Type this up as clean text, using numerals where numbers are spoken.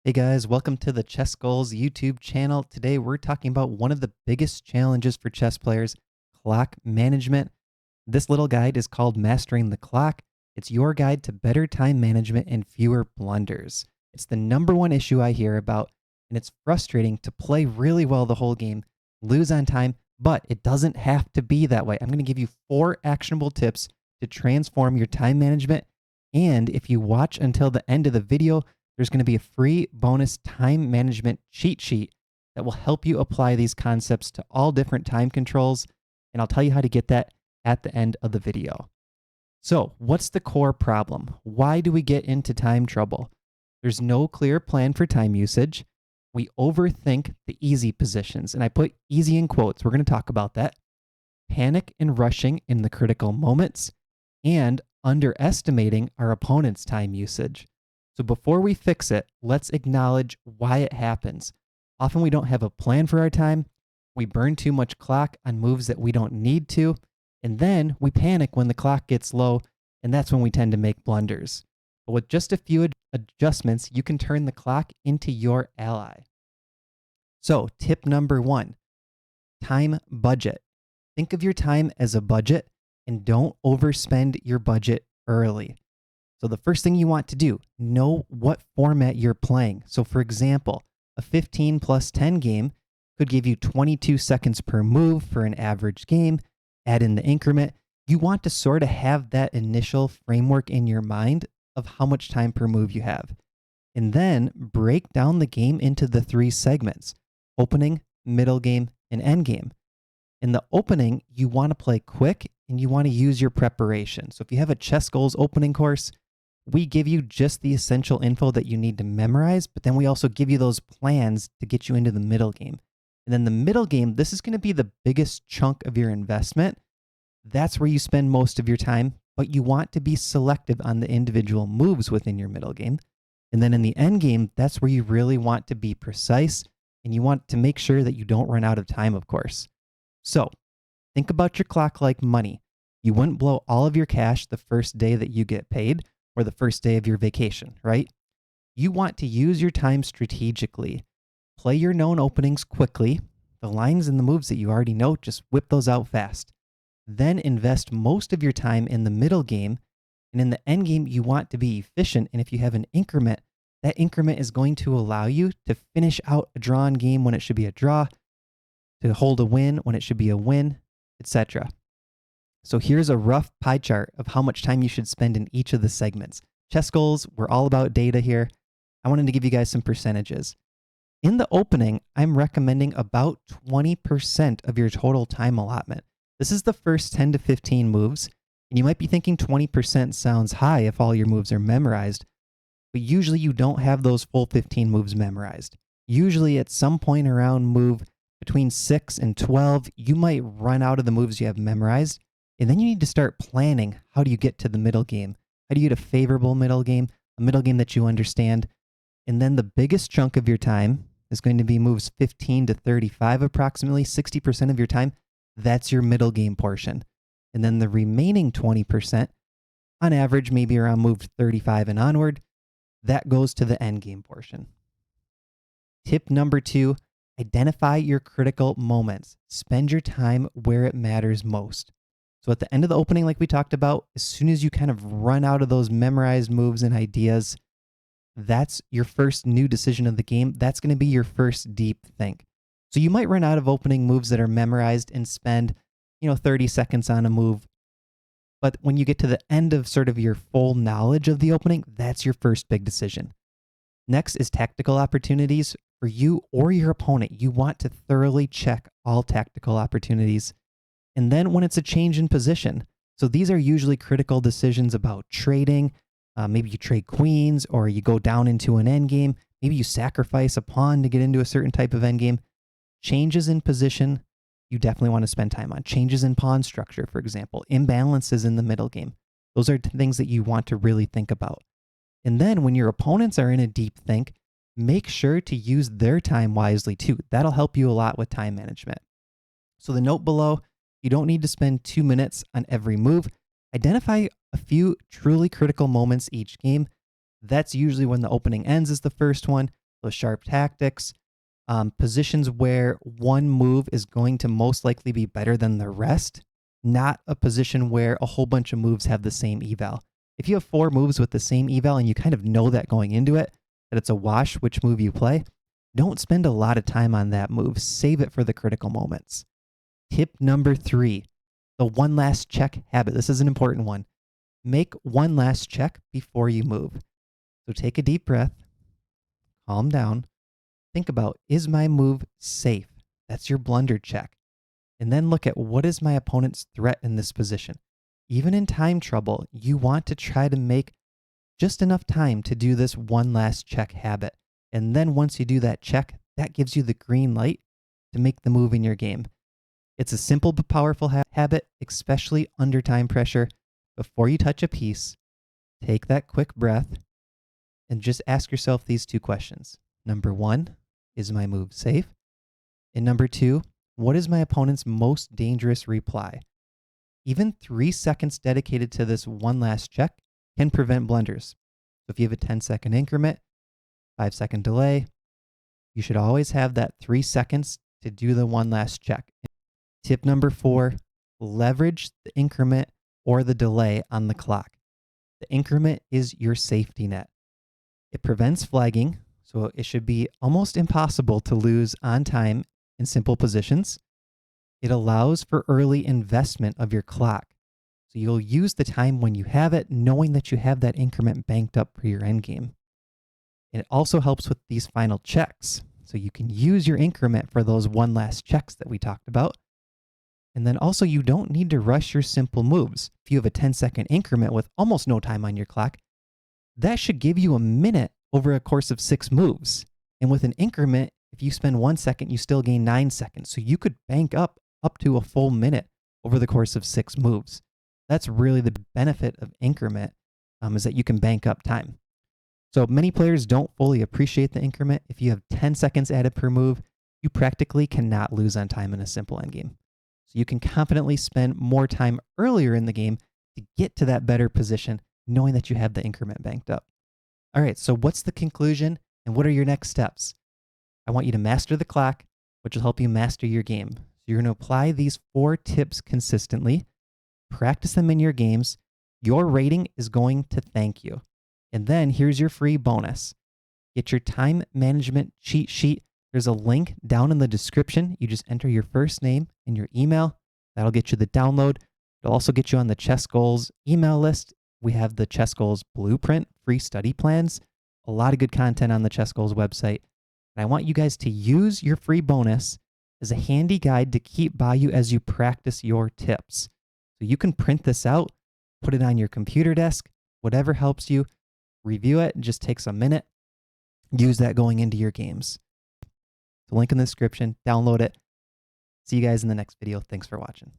Hey guys, welcome to the Chess Goals YouTube channel. Today we're talking about one of the biggest challenges for chess players, clock management. This little guide is called Mastering the Clock. It's your guide to better time management and fewer blunders. It's the number one issue I hear about, and it's frustrating to play really well the whole game, lose on time, but it doesn't have to be that way. I'm going to give you 4 actionable tips to transform your time management. And if you watch until the end of the video, there's going to be a free bonus time management cheat sheet that will help you apply these concepts to all different time controls. And I'll tell you how to get that at the end of the video. So, what's the core problem? Why do we get into time trouble? There's no clear plan for time usage. We overthink the easy positions. And I put easy in quotes. We're going to talk about that. Panic and rushing in the critical moments, and underestimating our opponent's time usage. So before we fix it, let's acknowledge why it happens. Often we don't have a plan for our time. We burn too much clock on moves that we don't need to. And then we panic when the clock gets low, and that's when we tend to make blunders. But with just a few adjustments, you can turn the clock into your ally. So tip number 1, time budget. Think of your time as a budget and don't overspend your budget early. So the first thing you want to do, know what format you're playing. So for example, a 15 plus 10 game could give you 22 seconds per move for an average game. Add in the increment. You want to sort of have that initial framework in your mind of how much time per move you have. And then break down the game into the 3 segments: opening, middle game, and end game. In the opening, you want to play quick and you want to use your preparation. So if you have a Chess Goals opening course, we give you just the essential info that you need to memorize, but then we also give you those plans to get you into the middle game. And then the middle game, this is going to be the biggest chunk of your investment. That's where you spend most of your time, but you want to be selective on the individual moves within your middle game. And then in the end game, that's where you really want to be precise and you want to make sure that you don't run out of time, of course. So think about your clock like money. You wouldn't blow all of your cash the first day that you get paid, or the first day of your vacation, right? You want to use your time strategically. Play your known openings quickly. The lines and the moves that you already know, just whip those out fast. Then invest most of your time in the middle game. And in the end game, you want to be efficient. And if you have an increment, that increment is going to allow you to finish out a drawn game when it should be a draw, to hold a win when it should be a win, etc. So here's a rough pie chart of how much time you should spend in each of the segments. Chess Goals, we're all about data here. I wanted to give you guys some percentages. In the opening, I'm recommending about 20% of your total time allotment. This is the first 10 to 15 moves, and you might be thinking 20% sounds high if all your moves are memorized, but usually you don't have those full 15 moves memorized. Usually at some point around move between 6 and 12, you might run out of the moves you have memorized. And then you need to start planning, how do you get to the middle game? How do you get a favorable middle game, a middle game that you understand? And then the biggest chunk of your time is going to be moves 15 to 35, approximately 60% of your time. That's your middle game portion. And then the remaining 20%, on average, maybe around move 35 and onward, that goes to the end game portion. Tip number 2, identify your critical moments. Spend your time where it matters most. So at the end of the opening, like we talked about, as soon as you kind of run out of those memorized moves and ideas, that's your first new decision of the game. That's going to be your first deep think. So you might run out of opening moves that are memorized and spend, 30 seconds on a move. But when you get to the end of sort of your full knowledge of the opening, that's your first big decision. Next is tactical opportunities for you or your opponent. You want to thoroughly check all tactical opportunities. And then when it's a change in position, so these are usually critical decisions about trading. Maybe you trade queens or you go down into an endgame. Maybe you sacrifice a pawn to get into a certain type of endgame. Changes in position, you definitely want to spend time on. Changes in pawn structure, for example. Imbalances in the middle game. Those are things that you want to really think about. And then when your opponents are in a deep think, make sure to use their time wisely too. That'll help you a lot with time management. So the note below, you don't need to spend 2 minutes on every move. Identify a few truly critical moments each game. That's usually when the opening ends is the first one. those sharp tactics, positions where one move is going to most likely be better than the rest, not a position where a whole bunch of moves have the same eval. If you have 4 moves with the same eval and you kind of know that going into it, that it's a wash which move you play, don't spend a lot of time on that move. Save it for the critical moments. Tip number 3, the one last check habit. This is an important one. Make one last check before you move. So take a deep breath, calm down, think about, is my move safe? That's your blunder check. And then look at, what is my opponent's threat in this position? Even in time trouble, you want to try to make just enough time to do this one last check habit. And then once you do that check, that gives you the green light to make the move in your game. It's a simple but powerful habit, especially under time pressure. Before you touch a piece, take that quick breath and just ask yourself these 2 questions. Number 1, is my move safe? And number 2, what is my opponent's most dangerous reply? Even 3 seconds dedicated to this one last check can prevent blunders. So if you have a 10-second increment, 5-second delay, you should always have that 3 seconds to do the one last check. Tip number 4, leverage the increment or the delay on the clock. The increment is your safety net. It prevents flagging, so it should be almost impossible to lose on time in simple positions. It allows for early investment of your clock. So you'll use the time when you have it, knowing that you have that increment banked up for your endgame. And it also helps with these final checks. So you can use your increment for those one last checks that we talked about. And then also, you don't need to rush your simple moves. If you have a 10-second increment with almost no time on your clock, that should give you a minute over a course of 6 moves. And with an increment, if you spend 1 second, you still gain 9 seconds. So you could bank up to a full minute over the course of 6 moves. That's really the benefit of increment, is that you can bank up time. So many players don't fully appreciate the increment. If you have 10 seconds added per move, you practically cannot lose on time in a simple endgame. So you can confidently spend more time earlier in the game to get to that better position, knowing that you have the increment banked up. All right, so what's the conclusion and what are your next steps? I want you to master the clock, which will help you master your game. So you're going to apply these 4 tips consistently, practice them in your games. Your rating is going to thank you. And then here's your free bonus. Get your time management cheat sheet. There's a link down in the description. You just enter your first name and your email. That'll get you the download. It'll also get you on the Chess Goals email list. We have the Chess Goals Blueprint free study plans. A lot of good content on the Chess Goals website. And I want you guys to use your free bonus as a handy guide to keep by you as you practice your tips. So you can print this out, put it on your computer desk, whatever helps you. Review it. It just takes a minute. Use that going into your games. The link in the description. Download it. See you guys in the next video. Thanks for watching.